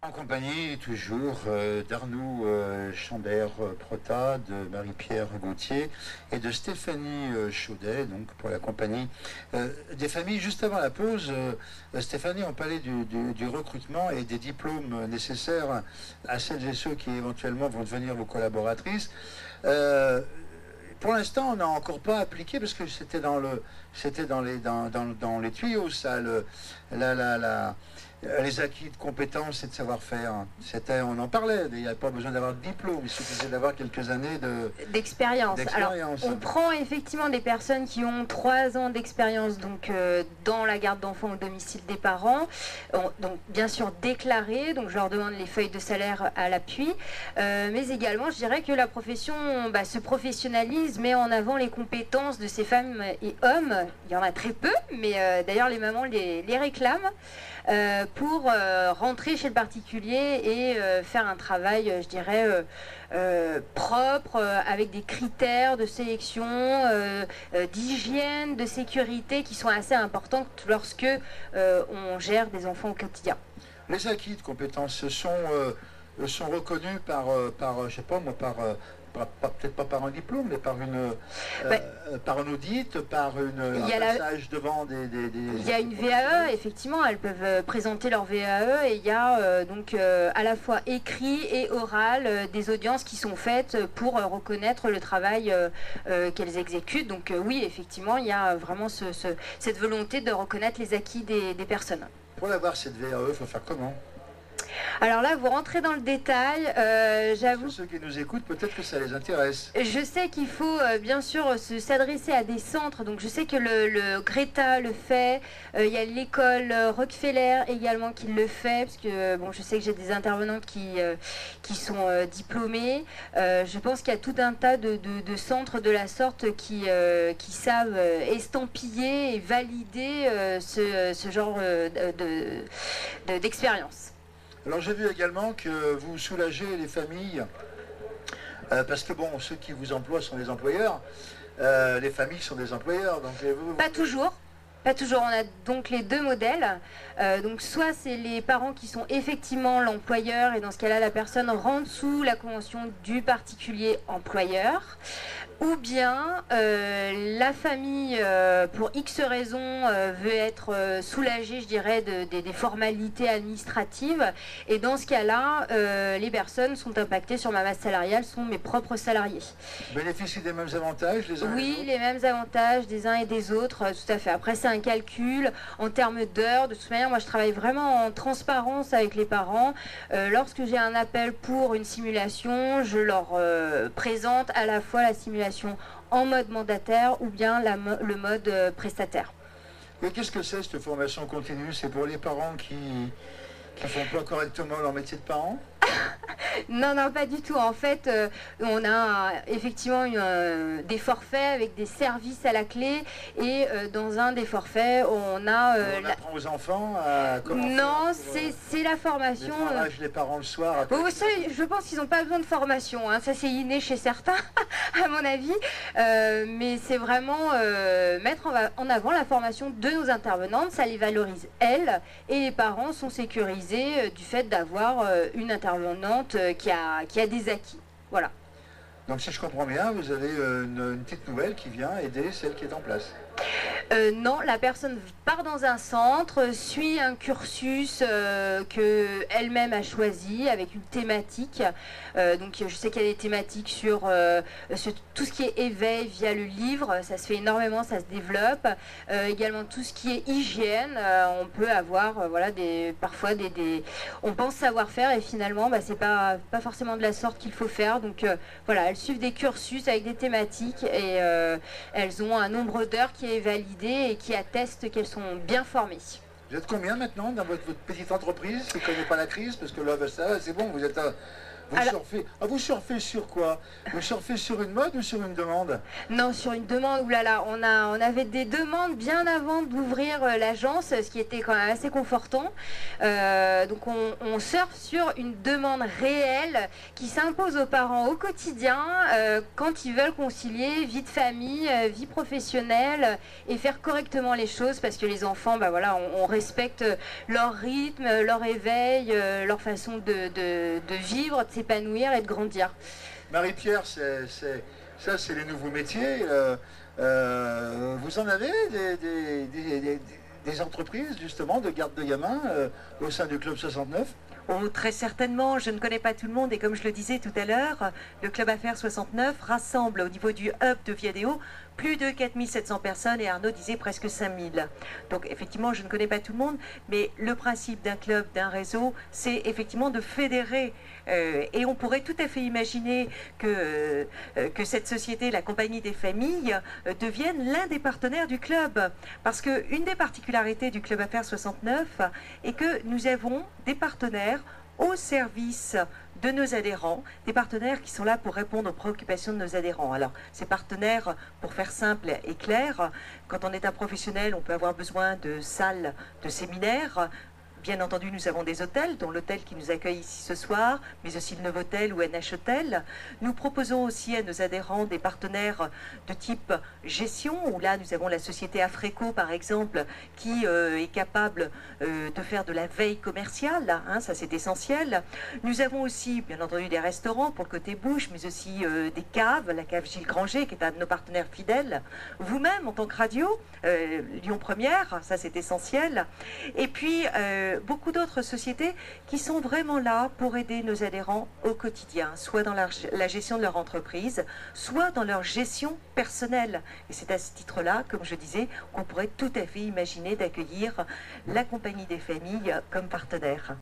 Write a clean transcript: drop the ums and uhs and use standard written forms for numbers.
En compagnie toujours d'Arnaud Chambert-Prota, de Marie-Pierre Gauthier et de Stéphanie Chaudet, donc pour la compagnie des familles. Juste avant la pause, Stéphanie, on parlait du recrutement et des diplômes nécessaires à celles et ceux qui éventuellement vont devenir vos collaboratrices. Pour l'instant, on n'a encore pas appliqué parce que c'était dans les tuyaux, ça, les acquis de compétences et de savoir-faire. On en parlait, il n'y a pas besoin d'avoir de diplôme, il suffisait d'avoir quelques années d'expérience. Alors, on prend effectivement des personnes qui ont 3 ans d'expérience donc dans la garde d'enfants au domicile des parents, donc bien sûr déclarées, donc je leur demande les feuilles de salaire à l'appui, mais également je dirais que la profession se professionnalise, met en avant les compétences de ces femmes et hommes. Il y en a très peu, mais d'ailleurs les mamans les réclament. Pour rentrer chez le particulier et faire un travail, je dirais, propre, avec des critères de sélection, d'hygiène, de sécurité qui sont assez importants lorsque on gère des enfants au quotidien. Les acquis de compétences sont reconnus par je sais pas moi, peut-être pas par un diplôme, mais par un audit, par un passage devant des... Il y a une VAE, effectivement, elles peuvent présenter leur VAE et il y a donc à la fois écrit et oral des audiences qui sont faites pour reconnaître le travail qu'elles exécutent. Donc oui, effectivement, il y a vraiment cette volonté de reconnaître les acquis des personnes. Pour avoir cette VAE, il faut faire comment ? Alors là, vous rentrez dans le détail, j'avoue... Ceux qui nous écoutent, peut-être que ça les intéresse. Je sais qu'il faut bien sûr s'adresser à des centres, donc je sais que le Greta le fait, il y a l'école Rockefeller également qui le fait, parce que bon, je sais que j'ai des intervenantes qui sont diplômées. Je pense qu'il y a tout un tas de centres de la sorte qui savent estampiller et valider ce genre d'expérience. Alors j'ai vu également que vous soulagez les familles, parce que bon, ceux qui vous emploient sont des employeurs, les familles sont des employeurs. Donc Pas toujours. Pas toujours, on a donc les deux modèles. Donc soit c'est les parents qui sont effectivement l'employeur et dans ce cas-là la personne rentre sous la convention du particulier employeur, ou bien la famille pour X raisons veut être soulagée, je dirais, des formalités administratives, et dans ce cas-là les personnes sont impactées sur ma masse salariale, sont mes propres salariés. Bénéficient des mêmes avantages les uns et les autres ? Oui, les mêmes avantages des uns et des autres, tout à fait. Après c'est un calcul en termes d'heures. De toute manière, moi je travaille vraiment en transparence avec les parents. Lorsque j'ai un appel pour une simulation, je leur présente à la fois la simulation en mode mandataire ou bien le mode prestataire. Et qu'est-ce que c'est cette formation continue? C'est pour les parents qui font pas correctement leur métier de parent? Non, non, pas du tout. En fait, on a effectivement des forfaits avec des services à la clé, et dans un des forfaits, on a... on apprend aux enfants à comment Non, c'est la formation... Les parents le soir... Après... Oh, ça, je pense qu'ils n'ont pas besoin de formation, hein. Ça c'est inné chez certains, à mon avis. Mais c'est vraiment mettre en avant la formation de nos intervenantes. Ça les valorise, elles, et les parents sont sécurisés du fait d'avoir une intervenante qui a des acquis. Voilà. Donc si je comprends bien, vous avez une petite nouvelle qui vient aider celle qui est en place. Non, la personne part dans un centre, suit un cursus qu'elle-même a choisi avec une thématique. Donc je sais qu'il y a des thématiques sur tout ce qui est éveil via le livre, ça se fait énormément, ça se développe. Également tout ce qui est hygiène, on peut avoir parfois on pense savoir faire et finalement c'est pas forcément de la sorte qu'il faut faire. Donc voilà, elles suivent des cursus avec des thématiques et elles ont un nombre d'heures qui est validé et qui attestent qu'elles sont bien formées. Vous êtes combien maintenant dans votre petite entreprise qui ne connaît pas la crise? Parce que là, ça, c'est bon, Vous surfez sur quoi? Vous surfez sur une mode ou sur une demande? Non, sur une demande, oulala, on avait des demandes bien avant d'ouvrir l'agence, ce qui était quand même assez confortant. Donc on surfe sur une demande réelle qui s'impose aux parents au quotidien quand ils veulent concilier vie de famille, vie professionnelle et faire correctement les choses parce que les enfants, bah voilà, on respecte leur rythme, leur éveil, leur façon de vivre, de s'épanouir et de grandir. Marie-Pierre, ça c'est les nouveaux métiers. Vous en avez des entreprises justement de garde de gamins au sein du Club 69? Oh, très certainement, je ne connais pas tout le monde et comme je le disais tout à l'heure, le Club Affaires 69 rassemble au niveau du hub de Viadeo plus de 4700 personnes et Arnaud disait presque 5000. Donc effectivement, je ne connais pas tout le monde, mais le principe d'un club, d'un réseau, c'est effectivement de fédérer. Et on pourrait tout à fait imaginer que cette société, la Compagnie des Familles, devienne l'un des partenaires du club. Parce qu'une des particularités du Club Affaires 69 est que nous avons des partenaires au service de nos adhérents, des partenaires qui sont là pour répondre aux préoccupations de nos adhérents. Alors, ces partenaires, pour faire simple et clair, quand on est un professionnel, on peut avoir besoin de salles de séminaires. Bien entendu, nous avons des hôtels, dont l'hôtel qui nous accueille ici ce soir, mais aussi le Novotel ou NH Hôtel. Nous proposons aussi à nos adhérents des partenaires de type gestion, où là nous avons la société Afreco par exemple, qui est capable de faire de la veille commerciale, hein, ça c'est essentiel. Nous avons aussi bien entendu des restaurants pour le côté bouche, mais aussi des caves, la cave Gilles Granger qui est un de nos partenaires fidèles. Vous-même en tant que radio, Lyon Première, ça c'est essentiel. Et puis beaucoup d'autres sociétés qui sont vraiment là pour aider nos adhérents au quotidien, soit dans la gestion de leur entreprise, soit dans leur gestion personnelle. Et c'est à ce titre-là, comme je disais, qu'on pourrait tout à fait imaginer d'accueillir la Compagnie des Familles comme partenaire.